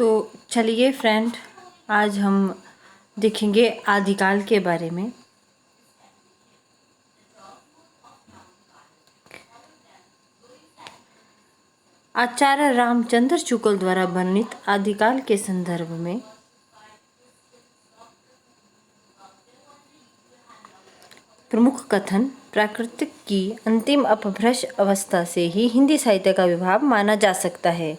तो चलिए फ्रेंड, आज हम देखेंगे आदिकाल के बारे में। आचार्य रामचंद्र शुक्ल द्वारा वर्णित आदिकाल के संदर्भ में प्रमुख कथन प्राकृतिक की अंतिम अपभ्रंश अवस्था से ही हिंदी साहित्य का विभाव माना जा सकता है।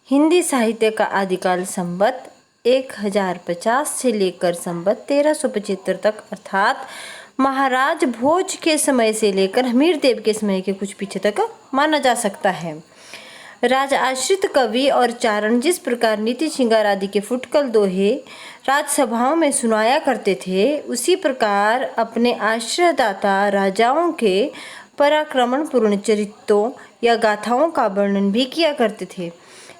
हिंदी साहित्य का आदिकाल संवत 1050 से लेकर संवत 1375 तक अर्थात महाराज भोज के समय से लेकर हमीरदेव के समय के कुछ पीछे तक माना जा सकता है। राज आश्रित कवि और चारण जिस प्रकार नीति श्रृंगार आदि के फुटकल दोहे राजसभाओं में सुनाया करते थे, उसी प्रकार अपने आश्रयदाता राजाओं के पराक्रमणपूर्ण चरित्रों या गाथाओं का वर्णन भी किया करते थे।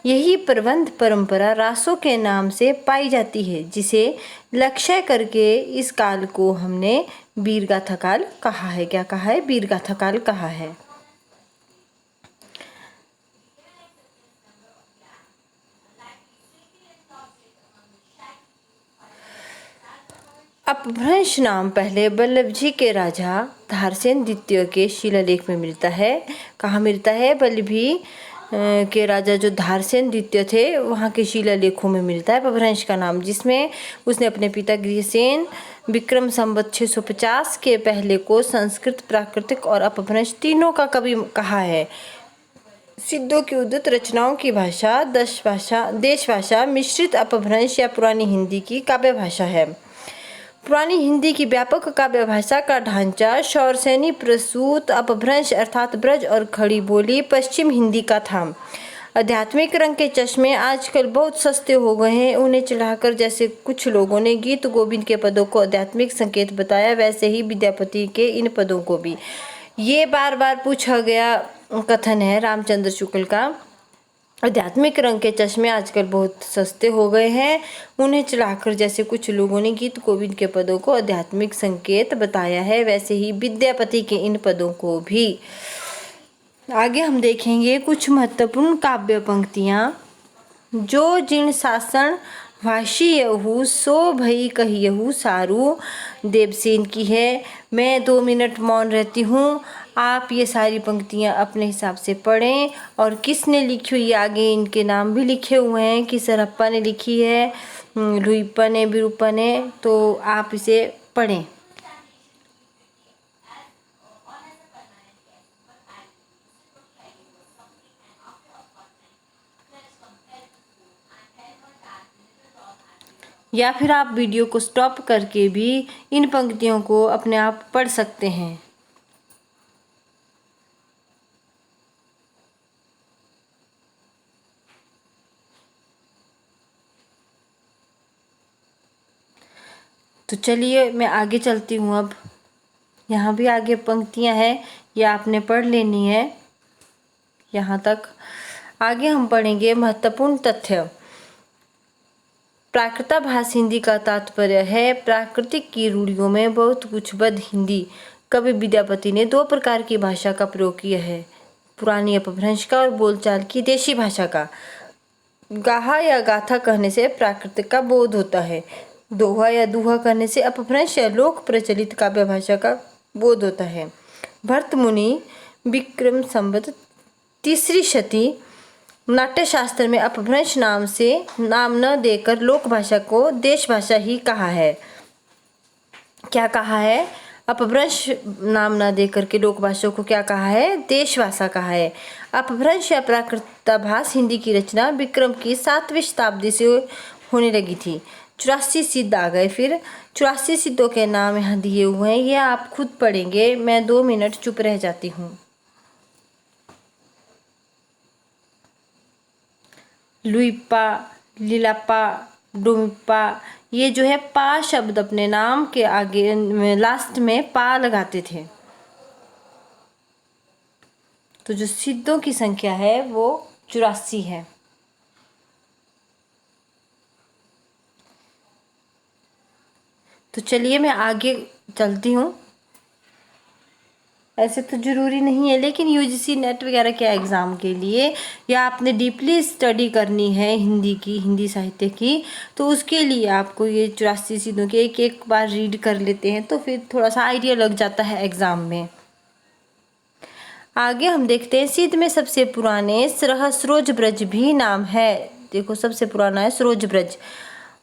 यही प्रबंध परंपरा रासों के नाम से पाई जाती है, जिसे लक्ष्य करके इस काल को हमने वीरगाथा काल कहा है। क्या कहा है? वीरगाथा काल कहा है। अपभ्रंश नाम पहले वल्लभ जी के राजा धारसेन द्वितीय के शिलालेख में मिलता है। कहाँ मिलता है? वल्लभी के राजा जो धारसेन द्वितीय थे, वहाँ के शिलालेखों में मिलता है अपभ्रंश का नाम, जिसमें उसने अपने पिता गृहसेन विक्रम संवत 650 के पहले को संस्कृत, प्राकृतिक और अपभ्रंश तीनों का कवि कहा है। सिद्धों की उद्धत रचनाओं की भाषा देश भाषा मिश्रित अपभ्रंश या पुरानी हिंदी की काव्य भाषा है। पुरानी हिंदी की व्यापक काव्य भाषा का ढांचा शौरसेनी प्रसूत अपभ्रंश अर्थात ब्रज और खड़ी बोली पश्चिम हिंदी का था। आध्यात्मिक रंग के चश्मे आजकल बहुत सस्ते हो गए हैं। उन्हें चढ़ाकर जैसे कुछ लोगों ने गीत गोविंद के पदों को आध्यात्मिक संकेत बताया, वैसे ही विद्यापति के इन पदों को भी। ये बार बार पूछा गया कथन है रामचंद्र शुक्ल का। आध्यात्मिक रंग के चश्मे आजकल बहुत सस्ते हो गए हैं। उन्हें चढ़ाकर जैसे कुछ लोगों ने गीत गोविंद के पदों को आध्यात्मिक संकेत बताया है, वैसे ही विद्यापति के इन पदों को भी। आगे हम देखेंगे कुछ महत्वपूर्ण काव्य पंक्तियाँ। जो जिन शासन भाषियहु सो भई कहियहु सारू, देवसेन की है। मैं 2 मिनट मौन रहती हूँ, आप ये सारी पंक्तियाँ अपने हिसाब से पढ़ें। और किसने लिखी हुई, आगे इनके नाम भी लिखे हुए हैं कि सरहप्पा ने लिखी है, लुइप्पा ने, विरूपा ने, तो आप इसे पढ़ें। या फिर आप वीडियो को स्टॉप करके भी इन पंक्तियों को अपने आप पढ़ सकते हैं। तो चलिए मैं आगे चलती हूँ। अब यहाँ भी आगे पंक्तियाँ हैं, ये आपने पढ़ लेनी है यहाँ तक। आगे हम पढ़ेंगे महत्वपूर्ण तथ्य। प्राकृताभास हिंदी का तात्पर्य है प्राकृतिक की रूढ़ियों में बहुत कुछ बद हिंदी। कवि विद्यापति ने 2 प्रकार की भाषा का प्रयोग किया है, पुरानी अपभ्रंश का और बोलचाल की देशी भाषा का। गाहा या गाथा कहने से प्राकृतिक का बोध होता है, दोहा या दूहा कहने से अपभ्रंश या लोक प्रचलित काव्य भाषा का बोध होता है। भरत मुनि विक्रम संवत 3री शती नाट्यशास्त्र में अपभ्रंश नाम न देकर लोक भाषा को देश भाषा ही कहा है। क्या कहा है? अपभ्रंश नाम न देकर के लोक भाषा को क्या कहा है? देश भाषा कहा है। अपभ्रंश या प्राकृताभास हिंदी की रचना विक्रम की 7वीं शताब्दी से होने लगी थी। 84 सिद्ध आ गए। फिर 84 सिद्धों के नाम यहाँ दिए हुए हैं, ये आप खुद पढ़ेंगे। मैं 2 मिनट चुप रह जाती हूँ। लुइप्पा, लिलाप्पा, डोमिप्पा, ये जो है पा शब्द अपने नाम के आगे लास्ट में पा लगाते थे। तो जो सिद्धों की संख्या है वो 84 है। तो चलिए मैं आगे चलती हूँ। ऐसे तो ज़रूरी नहीं है, लेकिन यूजीसी नेट वगैरह के एग्ज़ाम के लिए या आपने डीपली स्टडी करनी है हिंदी साहित्य की, तो उसके लिए आपको ये 84 सिद्धों के एक एक बार रीड कर लेते हैं तो फिर थोड़ा सा आइडिया लग जाता है एग्ज़ाम में। आगे हम देखते हैं सिद्ध में सबसे पुराने सरोज ब्रज भी नाम है। देखो सबसे पुराना है सरोज ब्रज।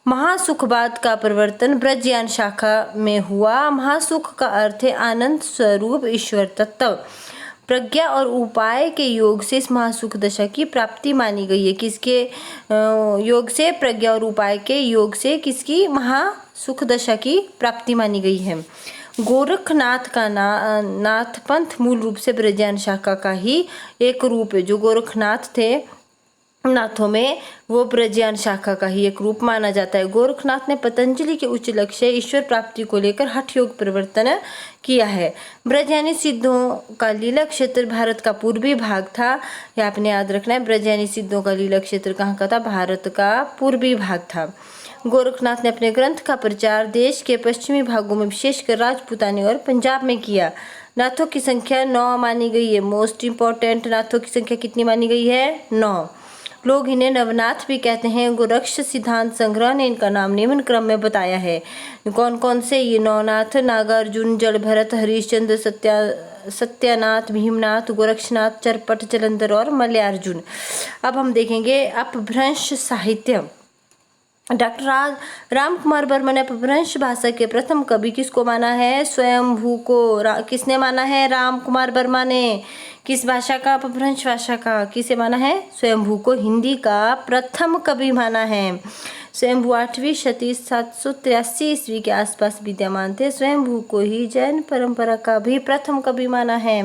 महासुखवाद का प्रवर्तन ब्रजयान शाखा में हुआ। महासुख का अर्थ है आनंद स्वरूप ईश्वर तत्व। प्रज्ञा और उपाय के योग से इस महासुख दशा की प्राप्ति मानी गई है। किसके योग से? प्रज्ञा और उपाय के योग से किसकी महासुख दशा की प्राप्ति मानी गई है। गोरखनाथ का नाथ पंथ मूल रूप से ब्रजयान शाखा का ही एक रूप है। जो गोरखनाथ थे नाथों में, वो ब्रजयान शाखा का ही एक रूप माना जाता है। गोरखनाथ ने पतंजलि के उच्च लक्ष्य ईश्वर प्राप्ति को लेकर हठ योग परिवर्तन किया है। ब्रजयानी सिद्धों का लीला क्षेत्र भारत का पूर्वी भाग था। ये आपने याद रखना है, ब्रजयानी सिद्धों का लीला क्षेत्र कहाँ का था? भारत का पूर्वी भाग था। गोरखनाथ ने अपने ग्रंथ का प्रचार देश के पश्चिमी भागों में विशेषकर राजपूतानी और पंजाब में किया। नाथों की संख्या 9 मानी गई है। मोस्ट इंपॉर्टेंट, नाथों की संख्या कितनी मानी गई है? 9। लोग इन्हें नवनाथ भी कहते हैं। गोरक्ष सिद्धांत संग्रह ने इनका नाम निम्न क्रम में बताया है। कौन कौन से ये नवनाथ? नागार्जुन, जड़ भरत, हरिश्चंद्र, सत्यानाथ, भीमनाथ, गोरक्षनाथ, चरपट, जलंधर और मलयार्जुन। अब हम देखेंगे अपभ्रंश साहित्य। डॉक्टर राम कुमार वर्मा ने अपभ्रंश भाषा के प्रथम कवि किसको माना है? स्वयंभू को। किसने माना है? राम कुमार वर्मा ने। किस भाषा का? अपभ्रंश भाषा का। किसे माना है? स्वयंभू को हिंदी का प्रथम कवि माना है। स्वयंभू 8वीं शती 783 ईस्वी के आसपास विद्यमान थे। स्वयंभू को ही जैन परंपरा का भी प्रथम कवि माना है।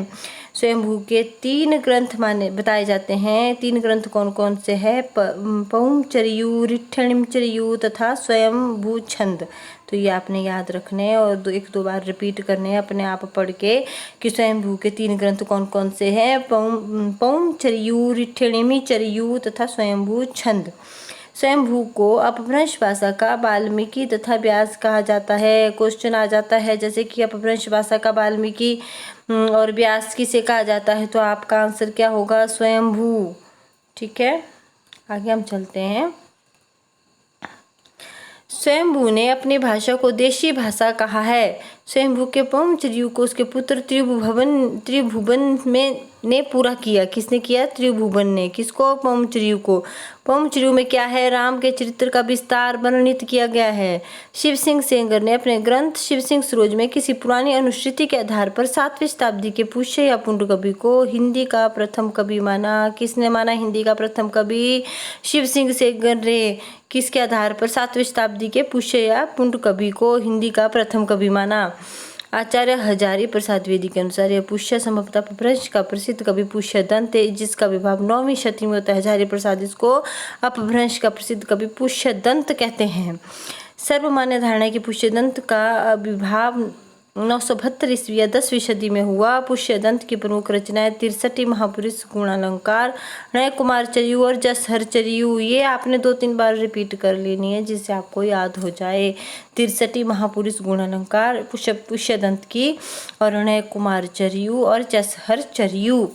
स्वयंभू के 3 ग्रंथ माने बताए जाते हैं। 3 ग्रंथ कौन कौन से हैं? पौंचर्यु, रिठ्ठणिमचर्यु तथा स्वयंभू छंद। तो ये आपने याद रखने हैं और 1-2 बार रिपीट करने हैं अपने आप पढ़ के कि स्वयंभू के 3 ग्रंथ कौन कौन से हैं? पौंचर्यु, रिठ्ठणिमचर्यु तथा स्वयंभू छंद। स्वयंभू को अपभ्रंश भाषा का वाल्मीकि तथा व्यास कहा जाता है। क्वेश्चन आ जाता है जैसे कि अपभ्रंश भाषा का वाल्मीकि और व्यास किसे कहा जाता है, तो आपका आंसर क्या होगा? स्वयंभू। ठीक है, आगे हम चलते हैं। स्वयंभू ने अपनी भाषा को देशी भाषा कहा है। स्वयंभू के पौंचर्यु को उसके पुत्र त्रिभुवन ने पूरा किया। किसने किया? त्रिभुवन ने। किसको? पौंचर्यु को। पौंचर्यु में क्या है? राम के चरित्र का विस्तार वर्णित किया गया है। शिव सिंह सेंगर ने अपने ग्रंथ शिव सिंह सरोज में किसी पुरानी अनुश्रुति के आधार पर 7वीं शताब्दी के पुष्य या पुंड कवि को हिंदी का प्रथम कवि माना। किसने माना हिंदी का प्रथम कवि? शिव सिंह सेंगर ने। किसके आधार पर? 7वीं शताब्दी के पुष्य या पुंड कवि को हिंदी का प्रथम कवि माना। आचार्य हजारी प्रसाद द्विवेदी के अनुसार यह पुष्य संभवतः अपभ्रंश का प्रसिद्ध कवि पुष्यदंत है, जिसका विभाग 9वीं शती में होता है। हजारी प्रसाद इसको अपभ्रंश का प्रसिद्ध कवि पुष्यदंत कहते हैं। सर्वमान्य धारणा की पुष्यदंत का विभाग 972 ईस्वी या 10वीं सदी में हुआ। पुष्यदंत की प्रमुख रचनाएं 63 महापुरुष गुणालंकार, नय कुमार चर्यु और जसहर चर्यु। ये आपने 2-3 बार रिपीट कर लेनी है जिससे आपको याद हो जाए। 63 महापुरुष गुणालंकार पुष्यदंत की और नय कुमार चर्यु और जसहर चर्यु।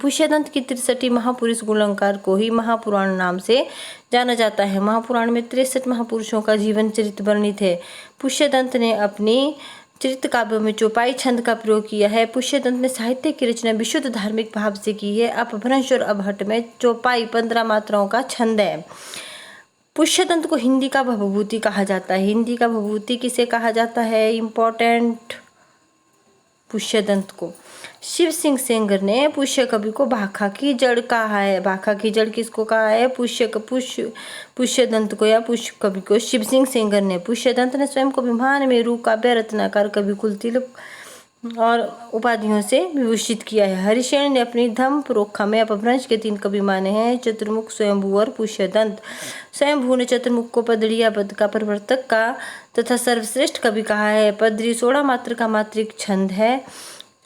पुष्यदंत की 63 महापुरुष गुणालंकार को ही महापुराण नाम से जाना जाता है। महापुराण में 63 महापुरुषों का जीवन चरित्र वर्णित है। पुष्यदंत ने अपनी चरित्र काव्यों में चौपाई छंद का प्रयोग किया है। पुष्यदंत ने साहित्य की रचना विशुद्ध धार्मिक भाव से की है। अपभ्रंश और अपहट में चौपाई 15 मात्राओं का छंद है। पुष्यदंत को हिंदी का भवभूति कहा जाता है। हिंदी का भवभूति किसे कहा जाता है? इम्पोर्टेंट, पुष्यदंत को। शिव सिंह सेंगर ने पुष्य कवि को भाखा की जड़ कहा है। भाखा की जड़ किसको कहा है? पुष्यदंत को या पुष्य कवि को शिव सिंह सेंगर ने। पुष्यदंत ने स्वयं को विमान मेरु काव्य रत्नाकर कवि कुलतिलक और उपाधियों से विभूषित किया है। हरिशेन ने अपनी धम्म प्रोखा में अपभ्रंश के 3 कवि माने हैं, चतुर्मुख, स्वयंभू और पुष्यदंत। स्वयंभू ने चतुर्मुख को पदड़िया पद का प्रवर्तक का तथा सर्वश्रेष्ठ कवि कहा है। पदरी 16 मात्र का मात्रिक छंद है।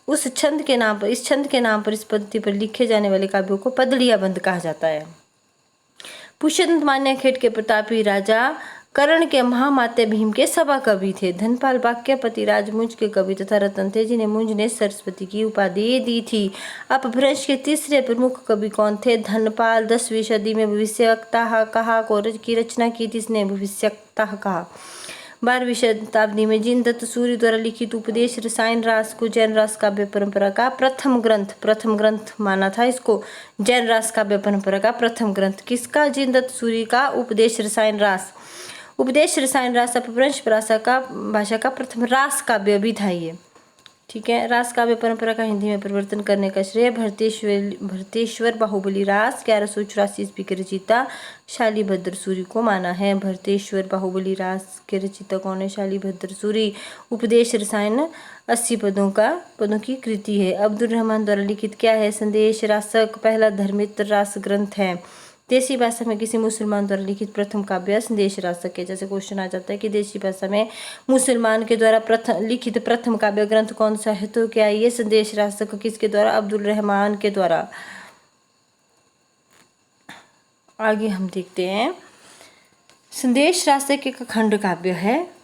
इस छंद के नाम पर इस पद्धति पर लिखे जाने वाले काव्यों को पदड़िया बंद कहा जाता है। पुष्यदंत मान्यखेड़ के प्रतापी राजा कर्ण के महामात्य भीम के सभा कवि थे। धनपाल वाक्यपति राजमुंज के कवि तथा रतन थे, जिन्हें मुंज ने सरस्वती की उपाधि दी थी। अपभ्रंश के तीसरे प्रमुख कवि कौन थे? धनपाल। 10वीं सदी में भविष्यवक्ता कहा की रचना की थी, इसने भविष्यवक्ता कहा। 12वीं शताब्दी में जिन दत्त सूरि द्वारा लिखित उपदेश रसायन रास को जैन रास काव्य परंपरा का प्रथम ग्रंथ माना था। इसको जैन रास काव्य परंपरा का प्रथम ग्रंथ किसका? जिन दत्त सूरि का उपदेश रसायन रास। उपदेश रसायन रास अपभ्रंश भाषा का प्रथम रास काव्य भी था ये। ठीक है। रास काव्य परंपरा का हिंदी में परिवर्तन करने का श्रेय भरतेश्वर बाहुबली रास 1184 ईस्वी के रचयिता शालिभद्र सूरि को माना है। भरतेश्वर बाहुबली रास के रचयिता कौन है? शालिभद्र सूरि। उपदेश रसायन 80 पदों की कृति है। अब्दुल रहमान द्वारा लिखित क्या है? संदेश रासक पहला धर्मित्र रास ग्रंथ है। देसी भाषा में किसी मुसलमान द्वारा लिखित प्रथम काव्य संदेश रासक है। जैसे क्वेश्चन आ जाता है कि देसी भाषा में मुसलमान के द्वारा लिखित प्रथम काव्य ग्रंथ कौन सा है, तो क्या ये संदेश रासक किसके द्वारा? अब्दुल रहमान के द्वारा। आगे हम देखते हैं, संदेश रासक एक खंड काव्य है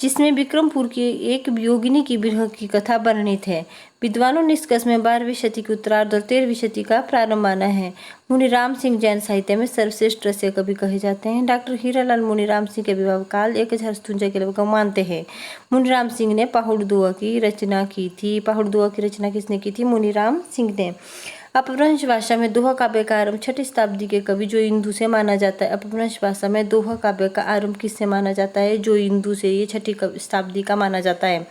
जिसमें विक्रमपुर की एक योगिनी की विरह की कथा वर्णित है। विद्वानों ने इसका में 12वीं शती की उत्तरार्ध और 13वीं शती का प्रारंभ माना है। मुनिराम सिंह जैन साहित्य में सर्वश्रेष्ठ रस्य कवि कहे जाते हैं। डॉक्टर हीरालाल मुनिराम सिंह के विवाह काल 1057 के लगभग मानते हैं। मुनिराम सिंह ने पहाड़ दुआ की रचना की थी। पहाड़ दुआ की रचना किसने की थी? मुनिराम सिंह ने। अपभ्रंश भाषा में दोहा काव्य का आरंभ 6ठी शताब्दी के कवि जोइंदू से माना जाता है। अपभ्रंश भाषा में दोहा काव्य का आरंभ किससे माना जाता है? जोइंदू से। ये 6ठी शताब्दी का माना जाता है।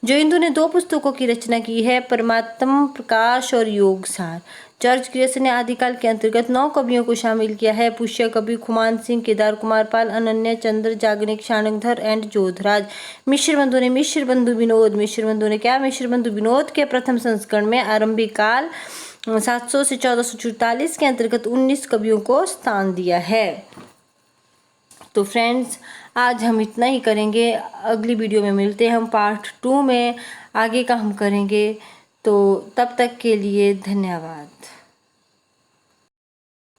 जोइंदू ने 2 पुस्तकों की रचना की है, परमात्म प्रकाश और योग सार। जॉर्ज ग्रेसन ने आदिकाल के अंतर्गत 9 कवियों को शामिल किया है। पुष्य कवि खुमान सिंह, केदार कुमार पाल, अनन्य चंद्र, जागनिक, शानकधर एंड जोधराज। मिश्र बंधु ने मिश्र बंधु विनोद के प्रथम संस्करण में आरंभिक काल 700 से 1444 के अंतर्गत 19 कवियों को स्थान दिया है। तो फ्रेंड्स, आज हम इतना ही करेंगे। अगली वीडियो में मिलते हैं हम पार्ट 2 में, आगे का हम करेंगे। तो तब तक के लिए धन्यवाद।